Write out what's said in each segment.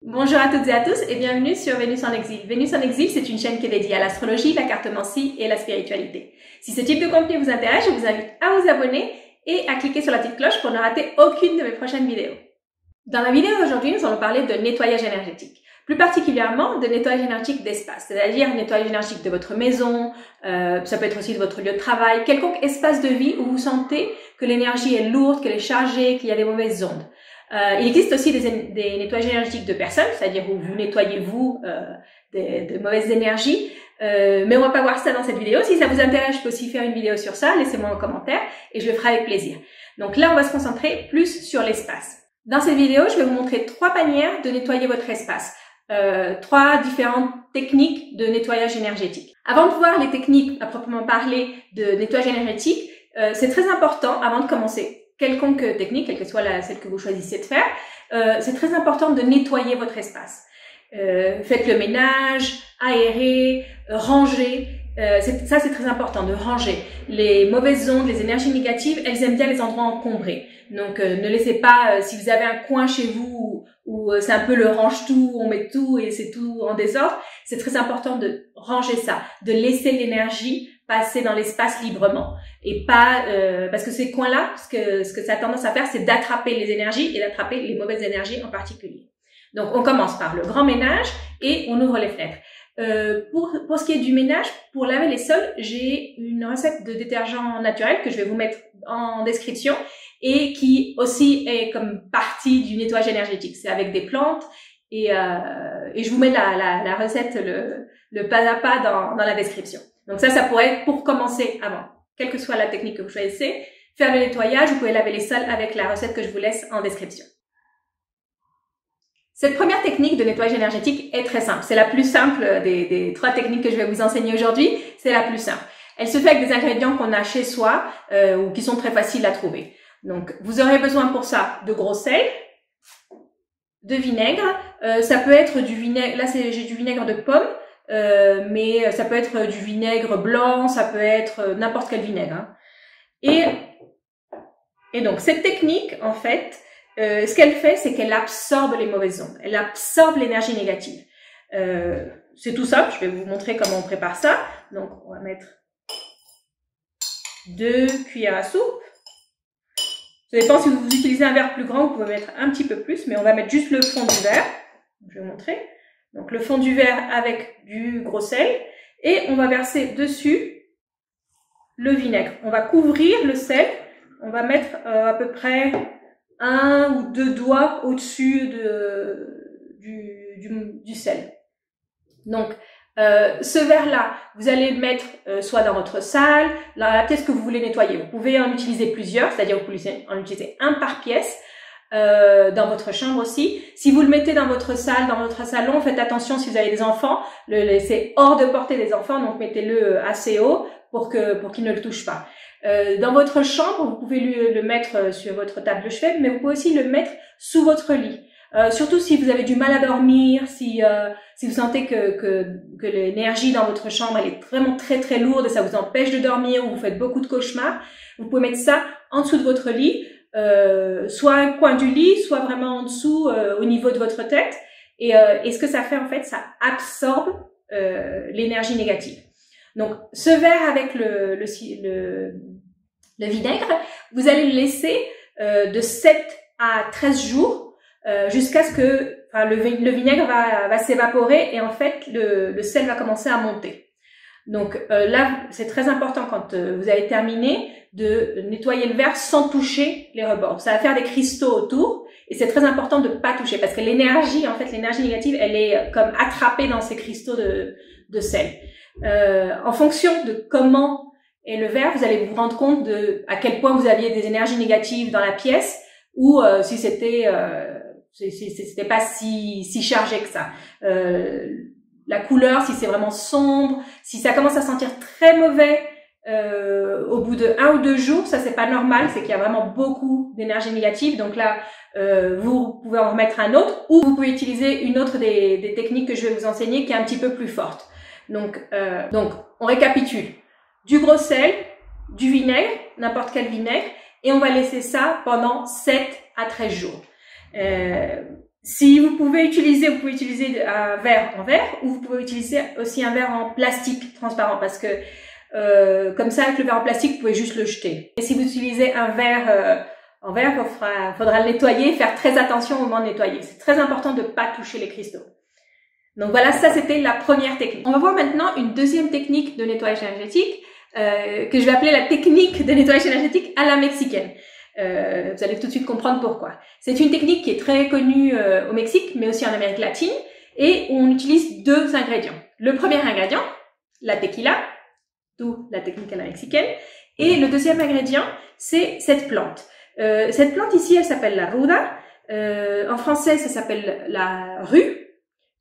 Bonjour à toutes et à tous et bienvenue sur Vénus en exil. Vénus en exil, c'est une chaîne qui est dédiée à l'astrologie, la cartomancie et la spiritualité. Si ce type de contenu vous intéresse, je vous invite à vous abonner et à cliquer sur la petite cloche pour ne rater aucune de mes prochaines vidéos. Dans la vidéo d'aujourd'hui, nous allons parler de nettoyage énergétique. Plus particulièrement de nettoyage énergétique d'espace, c'est-à-dire nettoyage énergétique de votre maison, ça peut être aussi de votre lieu de travail, quelconque espace de vie où vous sentez que l'énergie est lourde, qu'elle est chargée, qu'il y a des mauvaises ondes. Il existe aussi des nettoyages énergétiques de personnes, c'est-à-dire où vous nettoyez de mauvaises énergies, mais on va pas voir ça dans cette vidéo. Si ça vous intéresse, je peux aussi faire une vidéo sur ça, laissez-moi un commentaire et je le ferai avec plaisir. Donc là, on va se concentrer plus sur l'espace. Dans cette vidéo, je vais vous montrer 3 manières de nettoyer votre espace. 3 différentes techniques de nettoyage énergétique. Avant de voir les techniques à proprement parler de nettoyage énergétique, c'est très important, avant de commencer quelconque technique, quelle que soit celle que vous choisissez de faire, c'est très important de nettoyer votre espace. Faites le ménage, aérez, rangez. Ça, c'est très important de ranger. Les mauvaises ondes, les énergies négatives, elles aiment bien les endroits encombrés. Donc, ne laissez pas, si vous avez un coin chez vous où c'est un peu le range-tout, on met tout et c'est tout en désordre, c'est très important de ranger ça, de laisser l'énergie passer dans l'espace librement. Et pas, parce que ces coins-là, ce que ça a tendance à faire, c'est d'attraper les énergies et d'attraper les mauvaises énergies en particulier. Donc, on commence par le grand ménage et on ouvre les fenêtres. Pour ce qui est du ménage, pour laver les sols, j'ai une recette de détergent naturel que je vais vous mettre en description et qui aussi est comme partie du nettoyage énergétique. C'est avec des plantes et je vous mets la recette, le pas à pas dans la description. Donc ça pourrait être pour commencer avant. Quelle que soit la technique que vous choisissez, faire le nettoyage, vous pouvez laver les sols avec la recette que je vous laisse en description. Cette première technique de nettoyage énergétique est très simple. C'est la plus simple des 3 techniques que je vais vous enseigner aujourd'hui. C'est la plus simple. Elle se fait avec des ingrédients qu'on a chez soi ou qui sont très faciles à trouver. Donc, vous aurez besoin pour ça de gros sel, de vinaigre. Ça peut être du vinaigre. Là, j'ai du vinaigre de pomme, mais ça peut être du vinaigre blanc. Ça peut être n'importe quel vinaigre. Hein. Et donc, cette technique, en fait, ce qu'elle fait, c'est qu'elle absorbe les mauvaises ondes. Elle absorbe l'énergie négative. C'est tout simple. Je vais vous montrer comment on prépare ça. Donc, on va mettre 2 cuillères à soupe. Ça dépend si vous utilisez un verre plus grand, vous pouvez mettre un petit peu plus, mais on va mettre juste le fond du verre. Je vais vous montrer. Donc, le fond du verre avec du gros sel. Et on va verser dessus le vinaigre. On va couvrir le sel. On va mettre à peu près 1 ou 2 doigts au-dessus du sel. Donc, ce verre-là, vous allez le mettre soit dans votre salle, dans la pièce que vous voulez nettoyer. Vous pouvez en utiliser plusieurs, c'est-à-dire vous pouvez en utiliser un par pièce, dans votre chambre aussi. Si vous le mettez dans votre salle, dans votre salon, faites attention si vous avez des enfants, le laissez hors de portée des enfants, donc mettez-le assez haut pour qu'ils ne le touchent pas. Dans votre chambre, vous pouvez le mettre sur votre table de chevet, mais vous pouvez aussi le mettre sous votre lit. Surtout si vous avez du mal à dormir, si vous sentez que l'énergie dans votre chambre elle est vraiment très très lourde et ça vous empêche de dormir ou vous faites beaucoup de cauchemars, vous pouvez mettre ça en dessous de votre lit, soit un coin du lit, soit vraiment en dessous au niveau de votre tête. Et ce que ça fait en fait, ça absorbe l'énergie négative. Donc ce verre avec le vinaigre, vous allez le laisser de 7 à 13 jours jusqu'à ce que le vinaigre va s'évaporer et en fait le sel va commencer à monter. Donc là, c'est très important quand vous avez terminé de nettoyer le verre sans toucher les rebords. Ça va faire des cristaux autour et c'est très important de pas toucher parce que l'énergie, en fait, l'énergie négative, elle est comme attrapée dans ces cristaux de sel. En fonction de comment est le verre, vous allez vous rendre compte de à quel point vous aviez des énergies négatives dans la pièce ou si c'était pas si chargé que ça. La couleur, si c'est vraiment sombre, si ça commence à sentir très mauvais au bout de 1 ou 2 jours, ça c'est pas normal, c'est qu'il y a vraiment beaucoup d'énergie négative. Donc là, vous pouvez en remettre un autre ou vous pouvez utiliser une autre des techniques que je vais vous enseigner qui est un petit peu plus forte. Donc on récapitule. Du gros sel, du vinaigre, n'importe quel vinaigre, et on va laisser ça pendant 7 à 13 jours. Si vous pouvez utiliser un verre en verre, ou vous pouvez utiliser aussi un verre en plastique transparent, parce que comme ça, avec le verre en plastique, vous pouvez juste le jeter. Et si vous utilisez un verre en verre, faudra le nettoyer, faire très attention au moment de nettoyer. C'est très important de ne pas toucher les cristaux. Donc voilà, ça c'était la première technique. On va voir maintenant une deuxième technique de nettoyage énergétique que je vais appeler la technique de nettoyage énergétique à la mexicaine. Vous allez tout de suite comprendre pourquoi. C'est une technique qui est très connue au Mexique, mais aussi en Amérique latine, et on utilise deux ingrédients. Le premier ingrédient, la tequila, d'où la technique à la mexicaine, et le deuxième ingrédient, c'est cette plante. Cette plante ici, elle s'appelle la ruda. En français, ça s'appelle la rue.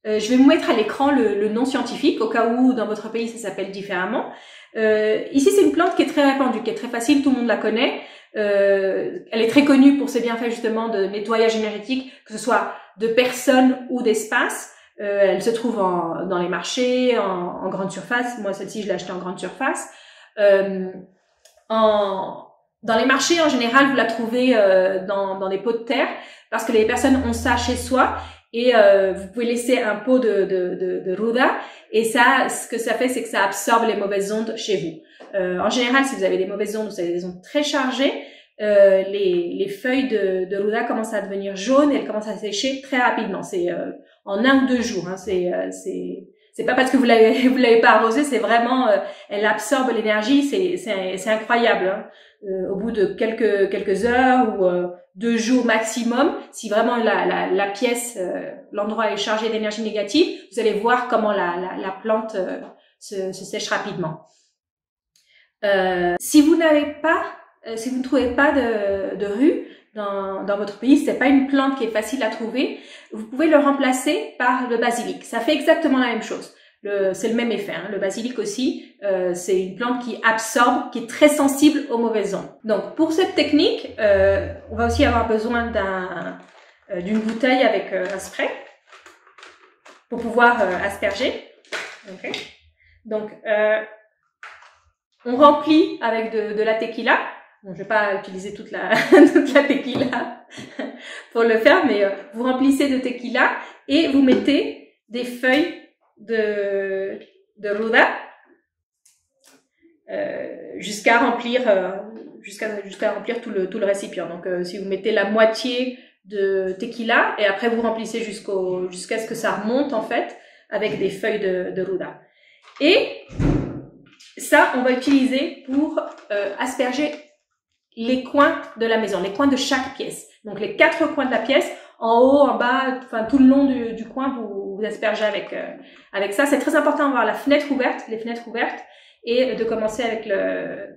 Je vais vous mettre à l'écran le nom scientifique, au cas où dans votre pays ça s'appelle différemment. Ici, c'est une plante qui est très répandue, qui est très facile, tout le monde la connaît. Elle est très connue pour ses bienfaits justement de nettoyage énergétique, que ce soit de personnes ou d'espaces. Elle se trouve dans les marchés, en grande surface. Moi, celle-ci, je l'ai achetée en grande surface. Dans les marchés, en général, vous la trouvez dans des pots de terre, parce que les personnes ont ça chez soi. Et vous pouvez laisser un pot de ruda, et ça, ce que ça fait, c'est que ça absorbe les mauvaises ondes chez vous. En général, si vous avez des mauvaises ondes, vous avez des ondes très chargées, les feuilles de ruda commencent à devenir jaunes et elles commencent à sécher très rapidement. C'est en 1 ou 2 jours. Hein, c'est pas parce que vous l'avez pas arrosé, c'est vraiment elle absorbe l'énergie. C'est incroyable. Hein. Au bout de quelques heures ou 2 jours maximum, si vraiment la pièce, l'endroit est chargé d'énergie négative, vous allez voir comment la plante se sèche rapidement. Si vous ne trouvez pas de rue dans votre pays, c'est pas une plante qui est facile à trouver, vous pouvez le remplacer par le basilic. Ça fait exactement la même chose. C'est le même effet. Hein. Le basilic aussi, c'est une plante qui absorbe, qui est très sensible aux mauvaises ondes. Donc, pour cette technique, on va aussi avoir besoin d'une bouteille avec un spray pour pouvoir asperger. Okay. Donc, on remplit avec de la tequila. Bon, je vais pas utiliser toute la tequila pour le faire, mais vous remplissez de tequila et vous mettez des feuilles de ruda jusqu'à remplir tout le récipient. Donc si vous mettez la moitié de tequila et après vous remplissez jusqu'à ce que ça remonte en fait avec des feuilles de ruda. Et ça on va utiliser pour asperger les coins de la maison, les coins de chaque pièce. Donc les 4 coins de la pièce, en haut, en bas, enfin tout le long du coin, vous aspergez avec ça. C'est très important d'avoir les fenêtres ouvertes, et de commencer avec le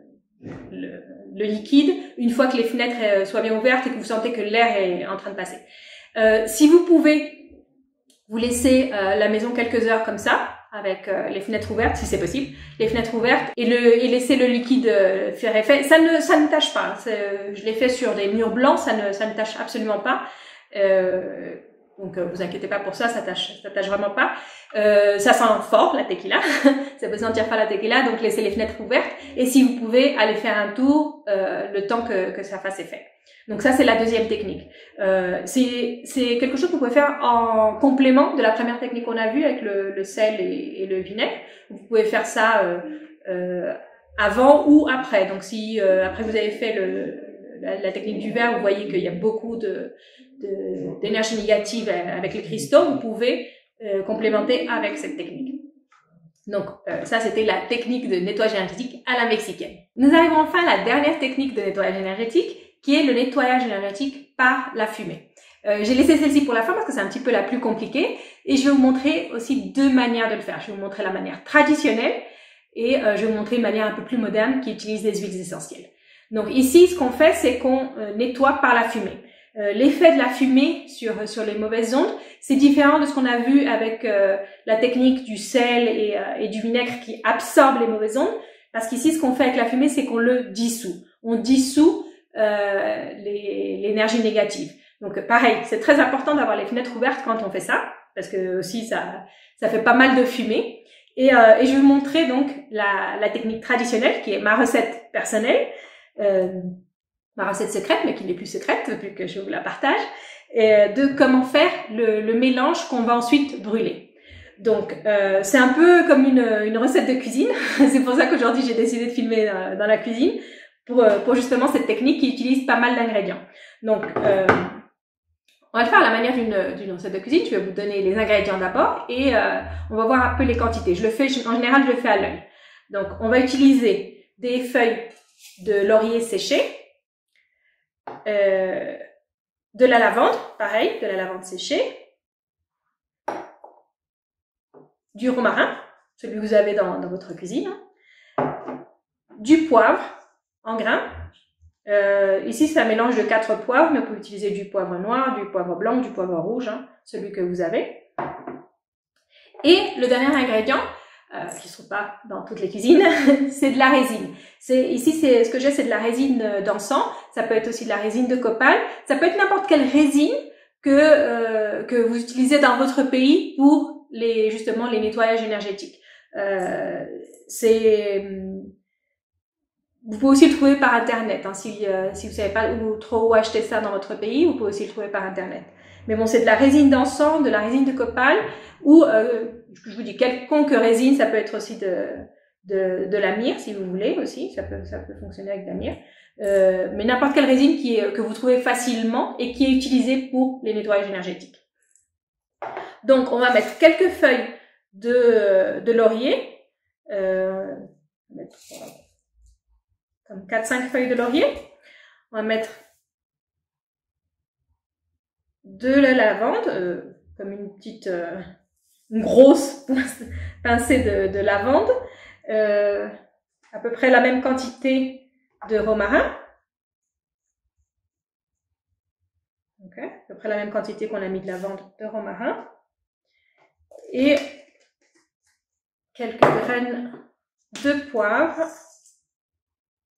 liquide une fois que les fenêtres soient bien ouvertes et que vous sentez que l'air est en train de passer. Si vous pouvez, vous laissez la maison quelques heures comme ça, avec les fenêtres ouvertes, si c'est possible, les fenêtres ouvertes, et laisser le liquide faire effet. Ça ne tâche pas. Je l'ai fait sur des murs blancs, ça ne tâche absolument pas. Donc vous inquiétez pas pour ça tâche vraiment pas. Ça sent fort la tequila, ça peut sentir fort la tequila, donc laissez les fenêtres ouvertes. Et si vous pouvez, aller faire un tour le temps que ça fasse effet. Donc ça c'est la deuxième technique. C'est quelque chose que vous pouvez faire en complément de la première technique qu'on a vue avec le sel et le vinaigre. Vous pouvez faire ça avant ou après. Donc si après vous avez fait la technique du verre, vous voyez qu'il y a beaucoup d'énergie négative avec les cristaux, vous pouvez complémenter avec cette technique. Donc ça c'était la technique de nettoyage énergétique à la mexicaine. Nous arrivons enfin à la dernière technique de nettoyage énergétique, qui est le nettoyage énergétique par la fumée. J'ai laissé celle-ci pour la fin parce que c'est un petit peu la plus compliquée, et je vais vous montrer aussi 2 manières de le faire. Je vais vous montrer la manière traditionnelle et je vais vous montrer une manière un peu plus moderne qui utilise des huiles essentielles. Donc ici, ce qu'on fait, c'est qu'on nettoie par la fumée. L'effet de la fumée sur les mauvaises ondes, c'est différent de ce qu'on a vu avec la technique du sel et du vinaigre qui absorbe les mauvaises ondes, parce qu'ici, ce qu'on fait avec la fumée, c'est qu'on le dissout. On dissout l'énergie négative. Donc pareil, c'est très important d'avoir les fenêtres ouvertes quand on fait ça, parce que aussi ça fait pas mal de fumée. Et je vais vous montrer donc la technique traditionnelle, qui est ma recette personnelle, ma recette secrète, mais qui n'est plus secrète vu que je vous la partage. de comment faire le mélange qu'on va ensuite brûler. Donc, c'est un peu comme une recette de cuisine. C'est pour ça qu'aujourd'hui, j'ai décidé de filmer dans la cuisine pour justement cette technique qui utilise pas mal d'ingrédients. Donc, on va le faire à la manière d'une recette de cuisine. Je vais vous donner les ingrédients d'abord et on va voir un peu les quantités. En général, je le fais à l'œil. Donc, on va utiliser des feuilles de laurier séchées, de la lavande, pareil, de la lavande séchée, du romarin, celui que vous avez dans votre cuisine, du poivre en grains. Ici, c'est un mélange de 4 poivres, mais vous pouvez utiliser du poivre noir, du poivre blanc, du poivre rouge, celui que vous avez. Et le dernier ingrédient, qui se trouve pas dans toutes les cuisines, c'est de la résine. Ici, ce que j'ai, c'est de la résine d'encens. Ça peut être aussi de la résine de copal. Ça peut être n'importe quelle résine que vous utilisez dans votre pays pour justement les nettoyages énergétiques. Vous pouvez aussi le trouver par internet, si vous savez pas trop où acheter ça dans votre pays, vous pouvez aussi le trouver par internet. Mais bon, c'est de la résine d'encens, de la résine de copal, ou je vous dis quelconque résine, ça peut être aussi de la myrrhe si vous voulez aussi, ça peut fonctionner avec de la myrrhe. Mais n'importe quelle résine que vous trouvez facilement et qui est utilisée pour les nettoyages énergétiques. Donc, on va mettre quelques feuilles de laurier, comme 4-5 feuilles de laurier. On va mettre de la lavande, comme une grosse pincée de lavande, à peu près la même quantité de romarin. Ok, à peu près la même quantité qu'on a mis de lavande de romarin. Et quelques graines de poivre.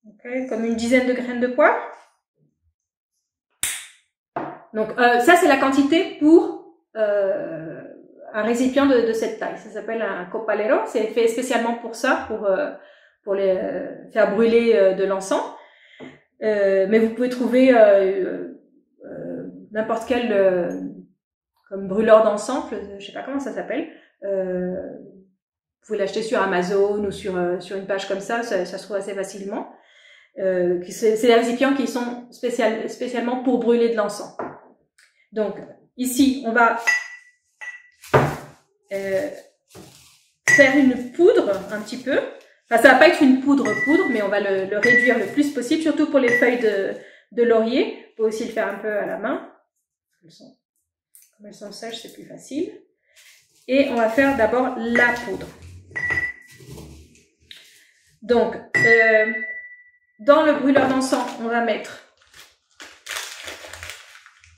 Okay, comme une dizaine de graines de poivre. Donc ça c'est la quantité pour un récipient de cette taille. Ça s'appelle un copalero. C'est fait spécialement pour ça, pour faire brûler de l'encens. Mais vous pouvez trouver n'importe quel comme brûleur d'encens, je sais pas comment ça s'appelle. Vous pouvez l'acheter sur Amazon ou sur une page comme ça se trouve assez facilement. C'est des récipients qui sont spécialement pour brûler de l'encens. Donc, ici, on va faire une poudre un petit peu. Enfin, ça va pas être une poudre, mais on va le réduire le plus possible, surtout pour les feuilles de laurier. Vous pouvez aussi le faire un peu à la main. Comme elles sont sèches, c'est plus facile. Et on va faire d'abord la poudre. Donc, dans le brûleur d'encens, on va mettre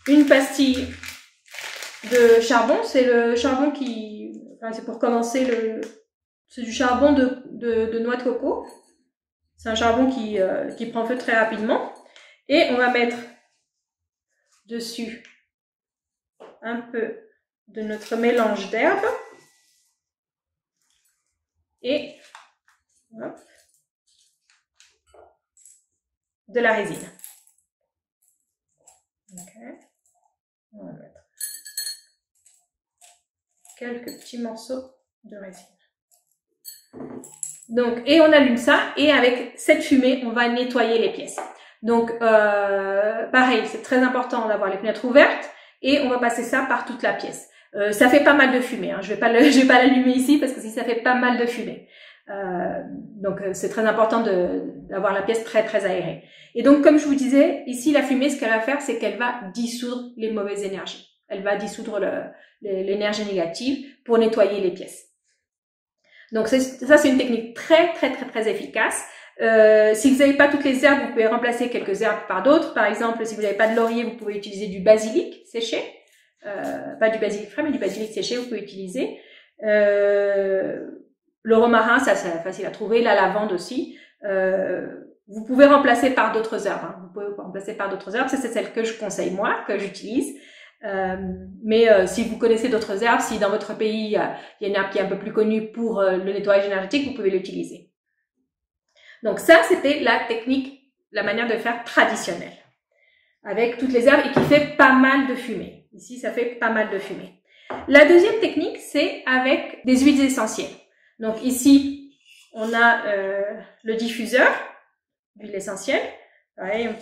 une pastille de charbon. C'est le charbon c'est pour commencer c'est du charbon de noix de coco. C'est un charbon qui prend feu très rapidement. Et on va mettre dessus un peu de notre mélange d'herbes. Et hop, de la résine. Okay. On va mettre quelques petits morceaux de résine. Donc, et on allume ça, et avec cette fumée, on va nettoyer les pièces. Donc, pareil, c'est très important d'avoir les fenêtres ouvertes, et on va passer ça par toute la pièce. Ça fait pas mal de fumée, je vais pas l'allumer ici, parce que si ça fait pas mal de fumée. Donc c'est très important d'avoir la pièce très très aérée. Et donc comme je vous disais, ici la fumée, ce qu'elle va faire, c'est qu'elle va dissoudre les mauvaises énergies. Elle va dissoudre l'énergie négative pour nettoyer les pièces. Donc ça c'est une technique très très très très efficace. Si vous n'avez pas toutes les herbes, vous pouvez remplacer quelques herbes par d'autres. Par exemple, si vous n'avez pas de laurier, vous pouvez utiliser du basilic séché. Pas du basilic frais, mais du basilic séché, vous pouvez utiliser. Le romarin, ça c'est facile à trouver. La lavande aussi. Vous pouvez remplacer par d'autres herbes. Vous pouvez remplacer par d'autres herbes. Ça c'est celle que je conseille moi, que j'utilise. Mais si vous connaissez d'autres herbes, si dans votre pays il y a une herbe qui est un peu plus connue pour le nettoyage énergétique, vous pouvez l'utiliser. Donc ça, c'était la technique, la manière de faire traditionnelle. avec toutes les herbes et qui fait pas mal de fumée. Ici, ça fait pas mal de fumée. La deuxième technique, c'est avec des huiles essentielles. Donc ici, on a le diffuseur d'huile essentielle. Pareil, on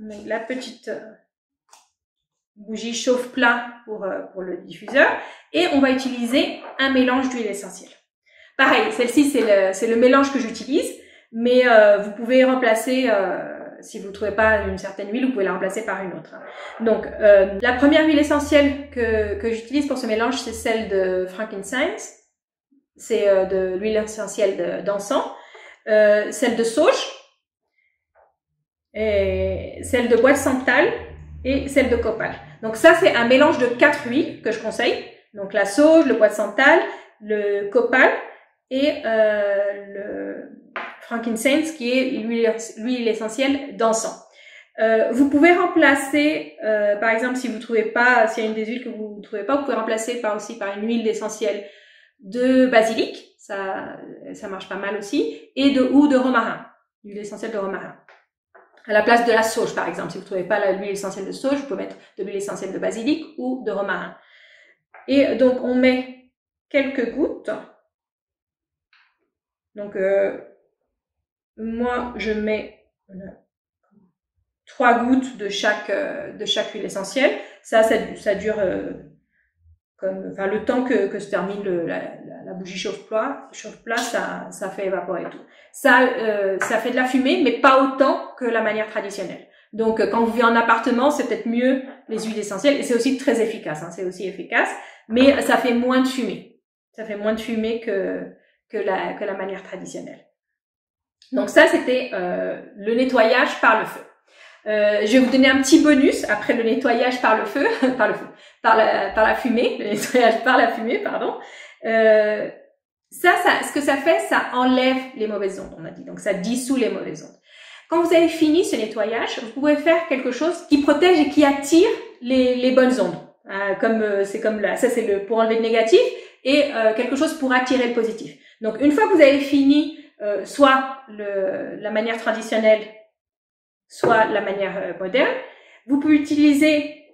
met la petite bougie chauffe-plat pour le diffuseur. Et on va utiliser un mélange d'huile essentielle. Pareil, celle-ci, c'est le mélange que j'utilise. Mais vous pouvez remplacer, si vous ne trouvez pas une certaine huile, vous pouvez la remplacer par une autre. Donc, la première huile essentielle que j'utilise pour ce mélange, c'est celle de frankincense. C'est de l'huile essentielle d'encens. Celle de sauge, et celle de bois de santal et celle de copal. Donc ça, c'est un mélange de 4 huiles que je conseille. Donc la sauge, le bois de santal, le copal et le frankincense qui est l'huile essentielle d'encens. Vous pouvez remplacer, par exemple, si vous trouvez pas, s'il y a une des huiles que vous ne trouvez pas, vous pouvez remplacer aussi par une huile essentielle de basilic, ça marche pas mal aussi, ou de romarin, l'huile essentielle de romarin. À la place de la sauge, par exemple, si vous ne trouvez pas l'huile essentielle de sauge, vous pouvez mettre de l'huile essentielle de basilic ou de romarin. Et donc, on met quelques gouttes. Donc, moi, je mets 3 gouttes de chaque huile essentielle. Ça dure le temps que se termine la bougie chauffe-plat, ça fait évaporer tout. Ça fait de la fumée, mais pas autant que la manière traditionnelle. Donc, quand vous vivez en appartement, c'est peut-être mieux les huiles essentielles, et c'est aussi très efficace, hein, c'est aussi efficace, mais ça fait moins de fumée. Ça fait moins de fumée que la manière traditionnelle. Donc ça, c'était le nettoyage par le feu. Je vais vous donner un petit bonus après le nettoyage par la fumée, le nettoyage par la fumée, pardon. Ce que ça fait, ça enlève les mauvaises ondes, on a dit. Donc ça dissout les mauvaises ondes. Quand vous avez fini ce nettoyage, vous pouvez faire quelque chose qui protège et qui attire les bonnes ondes. Ça c'est pour enlever le négatif et quelque chose pour attirer le positif. Donc une fois que vous avez fini soit la manière traditionnelle, soit la manière moderne, vous pouvez utiliser,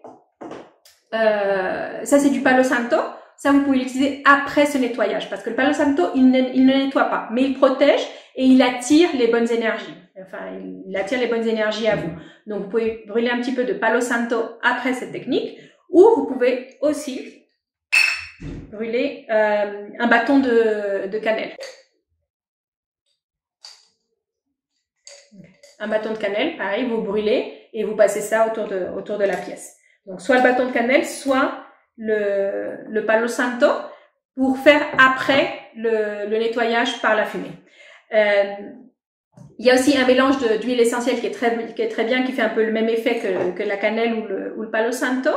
ça c'est du Palo Santo, ça vous pouvez l'utiliser après ce nettoyage, parce que le Palo Santo, il ne nettoie pas, mais il protège et il attire les bonnes énergies. Enfin, il attire les bonnes énergies à vous. Donc vous pouvez brûler un petit peu de Palo Santo après cette technique, ou vous pouvez aussi brûler un bâton de cannelle. Un bâton de cannelle, pareil, vous brûlez et vous passez ça autour de la pièce. Donc, soit le bâton de cannelle, soit le Palo Santo pour faire après le nettoyage par la fumée. Il y a aussi un mélange d'huile essentielle qui est très bien, qui fait un peu le même effet que la cannelle ou le Palo Santo,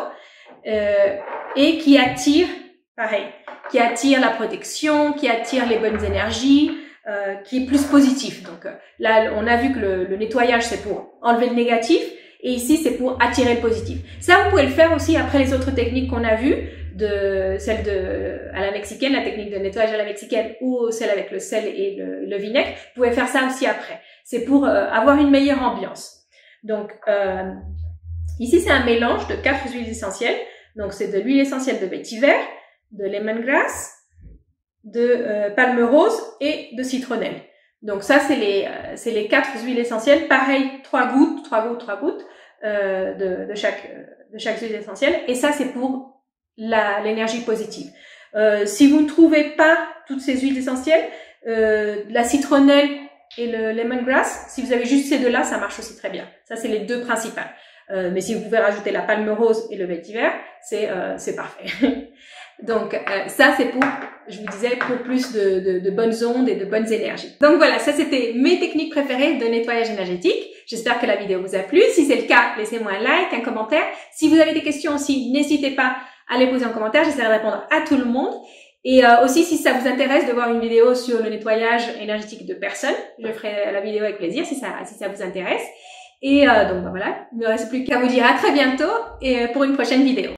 et qui attire, pareil, qui attire la protection, qui attire les bonnes énergies, qui est plus positif. Donc là, on a vu que le nettoyage, c'est pour enlever le négatif, et ici, c'est pour attirer le positif. Ça, vous pouvez le faire aussi après les autres techniques qu'on a vues, celle à la mexicaine, la technique de nettoyage à la mexicaine, ou celle avec le sel et le vinaigre. Vous pouvez faire ça aussi après. C'est pour avoir une meilleure ambiance. Donc, ici, c'est un mélange de 4 huiles essentielles. Donc, c'est de l'huile essentielle de vétiver, de lemongrass, de palme rose et de citronnelle. Donc ça, c'est les 4 huiles essentielles. Pareil, 3 gouttes de chaque huile essentielle. Et ça, c'est pour l'énergie positive. Si vous ne trouvez pas toutes ces huiles essentielles, la citronnelle et le lemongrass, si vous avez juste ces deux-là, ça marche aussi très bien. Ça, c'est les 2 principales. Mais si vous pouvez rajouter la palme rose et le vétiver, c'est parfait. Donc ça c'est je vous disais, pour plus de bonnes ondes et de bonnes énergies. Donc voilà, ça c'était mes techniques préférées de nettoyage énergétique. J'espère que la vidéo vous a plu. Si c'est le cas, laissez-moi un like, un commentaire. Si vous avez des questions aussi, n'hésitez pas à les poser en commentaire. J'essaierai de répondre à tout le monde. Et aussi, si ça vous intéresse de voir une vidéo sur le nettoyage énergétique de personnes, je ferai la vidéo avec plaisir si ça vous intéresse. Et donc voilà, il ne me reste plus qu'à vous dire à très bientôt et pour une prochaine vidéo.